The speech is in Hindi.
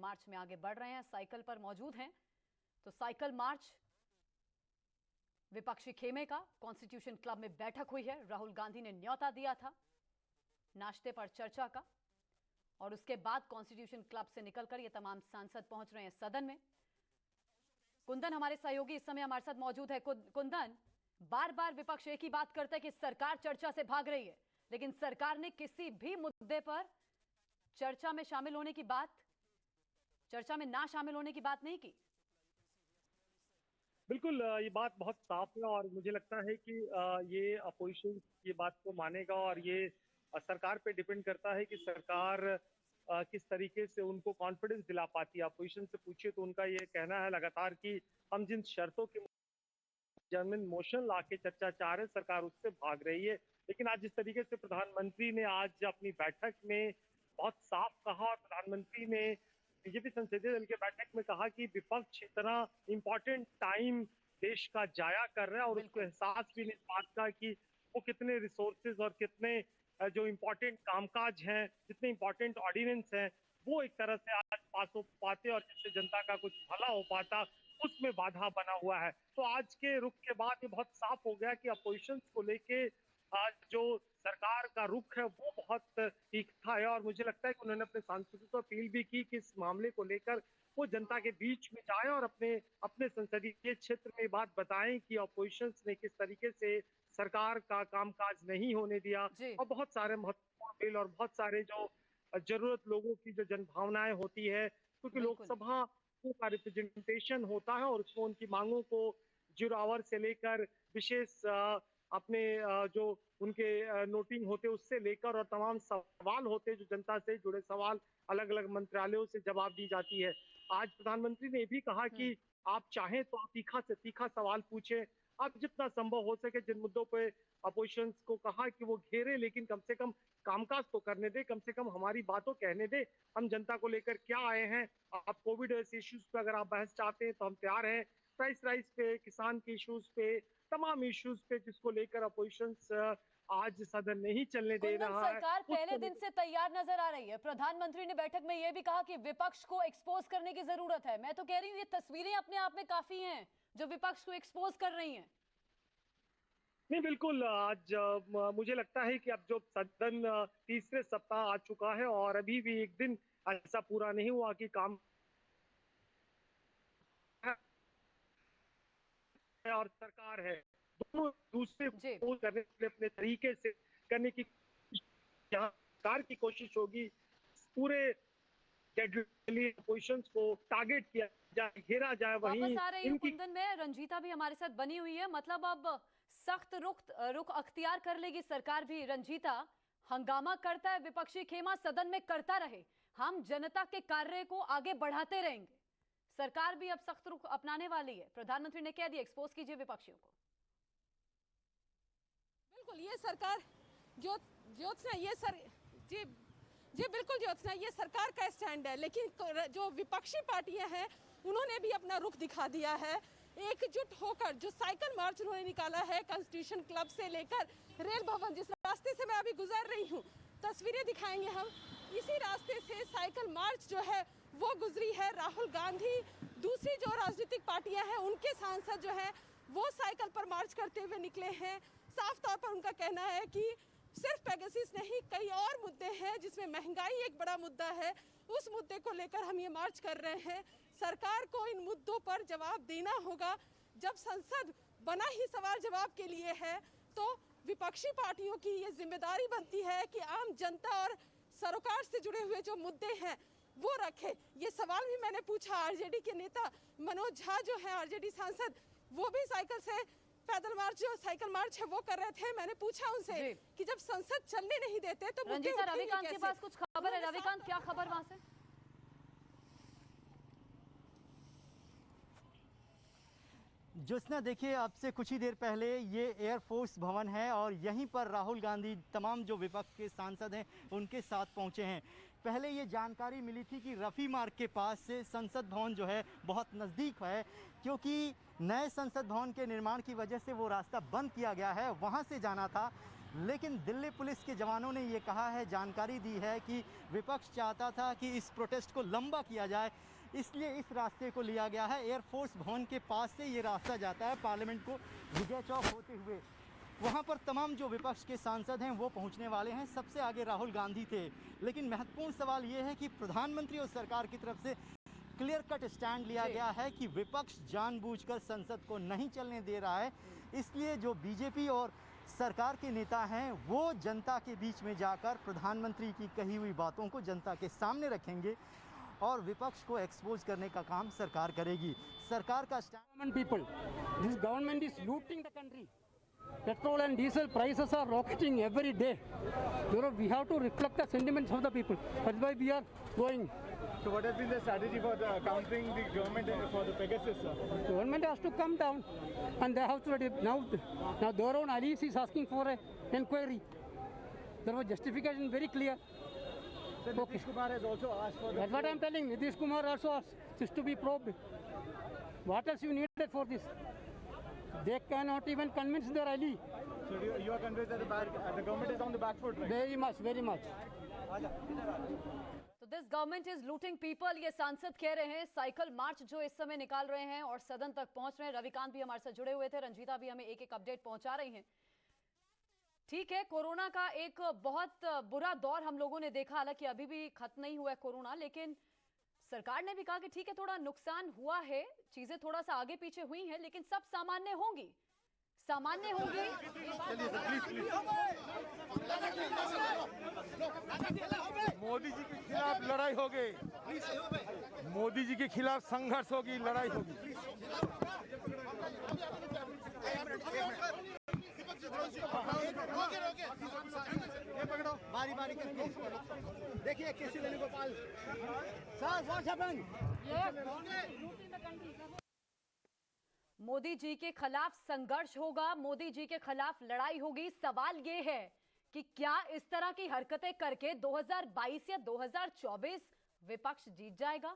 मार्च में आगे बढ़ रहे हैं, साइकिल पर मौजूद हैं। तो साइकिल मार्च विपक्षी खेमे का कॉन्स्टिट्यूशन क्लब में बैठक हुई है। राहुल गांधी ने न्योता दिया था नाश्ते पर चर्चा का, और उसके बाद कॉन्स्टिट्यूशन क्लब से निकलकर ये तमाम सांसद पहुंच रहे हैं सदन में। कुंदन हमारे सहयोगी इस समय हमारे साथ मौजूद है। कुंदन, बार बार विपक्ष एक ही बात करता है कि सरकार चर्चा से भाग रही है, लेकिन सरकार ने किसी भी मुद्दे पर चर्चा में शामिल होने की बात, चर्चा में ना शामिल होने की बात नहीं की। बिल्कुल, ये बात बहुत साफ है और मुझे लगता है कि ये अपोजिशन ये बात को मानेगा और ये सरकार पे डिपेंड करता है कि सरकार किस तरीके से उनको कॉन्फिडेंस दिला पाती है। अपोजिशन से पूछिए तो उनका ये कहना है लगातार कि हम जिन शर्तों के जमीन मोशन ला के चर्चा चाह रहे, सरकार उससे भाग रही है। लेकिन आज जिस तरीके से प्रधानमंत्री ने आज अपनी बैठक में बहुत साफ कहा, और प्रधानमंत्री ने बीजेपी संसदीय दल के बैठक में कहा कि विपक्ष इतना इंपॉर्टेंट टाइम देश का जाया कर रहा है और उसको एहसास भी नहीं इस बात का कि वो कितने रिसोर्सेज और कितने जो इम्पोर्टेंट कामकाज हैं, जितने इम्पोर्टेंट ऑर्डिनेंस हैं, वो एक तरह से आज पास हो पाते और जिससे जनता का कुछ भला हो पाता, उसमें बाधा बना हुआ है। तो आज के रुख के बाद ये बहुत साफ हो गया कि अपोजिशन को लेके आज जो सरकार का रुख है वो बहुत तीखा है, और मुझे लगता है कि उन्होंने अपने सांसदों को अपील भी की कि इस मामले को लेकर वो जनता के बीच में जाए और अपने अपने संसदीय क्षेत्र में बात बताएं कि अपोजिशन ने किस तरीके से सरकार का कामकाज नहीं होने दिया, और बहुत सारे महत्वपूर्ण बिल और बहुत सारे जो जरूरत लोगों की जो जनभावनाएं होती है, क्योंकि लोकसभा का रिप्रेजेंटेशन होता है और उसमें उनकी मांगों को 0 आवर से लेकर विशेष अपने जो उनके नोटिंग होते उससे लेकर और तमाम सवाल होते जो जनता से जुड़े सवाल अलग अलग मंत्रालयों से जवाब दी जाती है। आज प्रधानमंत्री ने भी कहा कि आप चाहें तो आप तीखा से तीखा सवाल पूछें, आप जितना संभव हो सके जिन मुद्दों पे अपोजिशन को कहा कि वो घेरे, लेकिन कम से कम कामकाज तो करने दे, कम से कम हमारी बातों कहने दे, हम जनता को लेकर क्या आए हैं। आप कोविड इश्यूज पे अगर आप बहस चाहते हैं तो हम तैयार हैं, प्राइस राइज पे, किसान के इश्यूज पे, तमाम इश्यूज पे जिसको लेकर अपोजिशन आज सदन नहीं चलने दे रहा है। सरकार पहले दिन से तैयार नजर आ रही है। प्रधानमंत्री ने बैठक में यह भी कहा कि विपक्ष को एक्सपोज करने की जरूरत है। मैं तो कह रही हूँ ये तस्वीरें अपने आप में काफी हैं जो विपक्ष को एक्सपोज कर रही हैं। नहीं, बिल्कुल, आज मुझे लगता है कि अब जो सदन तीसरे सप्ताह आ चुका है और अभी भी एक दिन ऐसा पूरा नहीं हुआ कि काम है और सरकार है, दोनों दूसरे को करने के लिए अपने तरीके से करने की सरकार की कोशिश होगी। पूरे पोजीशंस को टारगेट किया जाए, घेरा जाए। वहीं वापस आ रही हूं कुंदन में, रंजीता भी हमारे साथ बनी हुई है। मतलब अब सख्त रुख अख्तियार कर लेगी सरकार भी। रंजीता, हंगामा करता है विपक्षी खेमा, सदन में करता रहे, हम जनता के कार्य को आगे बढ़ाते रहेंगे। सरकार भी अब सख्त रुख अपनाने वाली है। प्रधानमंत्री ने कह दिया एक्सपोज कीजिए विपक्षियों को। बिल्कुल, ये सरकार ज्योत्सना, ये जी बिल्कुल ज्योत्सना, ये सरकार का स्टैंड है, लेकिन जो विपक्षी पार्टियां हैं उन्होंने भी अपना रुख दिखा दिया है। एकजुट होकर जो साइकिल मार्च उन्होंने निकाला है कॉन्स्टिट्यूशन क्लब से लेकर रेल भवन, जिस रास्ते से मैं अभी गुजर रही हूँ, तस्वीरें दिखाएंगे हम, इसी रास्ते से साइकिल मार्च जो है वो गुजरी है। राहुल गांधी, दूसरी जो राजनीतिक पार्टियां हैं उनके सांसद जो है वो साइकिल पर मार्च करते हुए निकले हैं। साफ तौर पर उनका कहना है कि सिर्फ पेगासस नहीं, कई और मुद्दे हैं जिसमें महंगाई एक बड़ा मुद्दा है, उस मुद्दे को लेकर हम ये मार्च कर रहे हैं। सरकार को इन मुद्दों पर जवाब देना होगा। जब संसद बना ही सवाल जवाब के लिए है तो विपक्षी पार्टियों की ये जिम्मेदारी बनती है कि आम जनता और सरोकार से जुड़े हुए जो मुद्दे हैं वो रखे। ये सवाल भी मैंने पूछा, आरजेडी के नेता मनोज झा जो है आरजेडी सांसद, वो भी साइकिल से पैदल मार्च, जो साइकिल मार्च है वो कर रहे थे। मैंने पूछा उनसे कि जब संसद चलने नहीं देते तो रंजीता, रविकांत के पास कुछ खबर है? रविकांत, क्या खबर वहां से? ज्योत्सना, देखिए, आपसे कुछ ही देर पहले ये एयरफोर्स भवन है और यहीं पर राहुल गांधी तमाम जो विपक्ष के सांसद हैं उनके साथ पहुंचे हैं। पहले ये जानकारी मिली थी कि रफ़ी मार्ग के पास से संसद भवन जो है बहुत नज़दीक है, क्योंकि नए संसद भवन के निर्माण की वजह से वो रास्ता बंद किया गया है, वहाँ से जाना था। लेकिन दिल्ली पुलिस के जवानों ने ये कहा है, जानकारी दी है कि विपक्ष चाहता था कि इस प्रोटेस्ट को लंबा किया जाए, इसलिए इस रास्ते को लिया गया है। एयरफोर्स भवन के पास से ये रास्ता जाता है पार्लियामेंट को विजय चौक होते हुए। वहाँ पर तमाम जो विपक्ष के सांसद हैं वो पहुँचने वाले हैं। सबसे आगे राहुल गांधी थे, लेकिन महत्वपूर्ण सवाल ये है कि प्रधानमंत्री और सरकार की तरफ से क्लियर कट स्टैंड लिया गया है कि विपक्ष जानबूझकर संसद को नहीं चलने दे रहा है। इसलिए जो बीजेपी और सरकार के नेता हैं वो जनता के बीच में जाकर प्रधानमंत्री की कही हुई बातों को जनता के सामने रखेंगे और विपक्ष को एक्सपोज करने का काम सरकार करेगी। सरकार का Common people, this government is looting the country. Petrol and diesel prices are rocketing every day. You know, we have to reflect the sentiments of the people. That's why we are going. So what has been the strategy for countering the government for the Pegasus, sir? The government has to come down, and they have to now their own allies is asking for an inquiry. There was justification very clear. So Nitish Kumar has also asked for the... That's what I'm telling. Nitish Kumar also asked this to be probed. What else you needed for this? They cannot even convince their ally. So you are convinced that the government is on the back foot, right? Very much, very much. तो this government is looting people, ये सांसद कह रहे हैं। साइकिल मार्च जो इस समय निकाल रहे हैं और सदन तक पहुंच रहे हैं। रविकांत भी हमारे साथ जुड़े हुए थे, रंजीता भी हमें एक एक अपडेट पहुंचा रही हैं। ठीक है, कोरोना का एक बहुत बुरा दौर हम लोगों ने देखा, हालांकि अभी भी खत्म नहीं हुआ है कोरोना, लेकिन सरकार ने भी कहा कि ठीक है थोड़ा नुकसान हुआ है, चीजें थोड़ा सा आगे पीछे हुई हैं, लेकिन सब सामान्य होंगी, सामान्य होंगी। मोदी जी के खिलाफ लड़ाई होगी, मोदी जी के खिलाफ संघर्ष होगी, लड़ाई होगी। बारी बारी करके देखिए केसी वेणुगोपाल मोदी जी के खिलाफ संघर्ष होगा, मोदी जी के खिलाफ लड़ाई होगी। सवाल ये है कि क्या इस तरह की हरकतें करके 2022 या 2024 विपक्ष जीत जाएगा?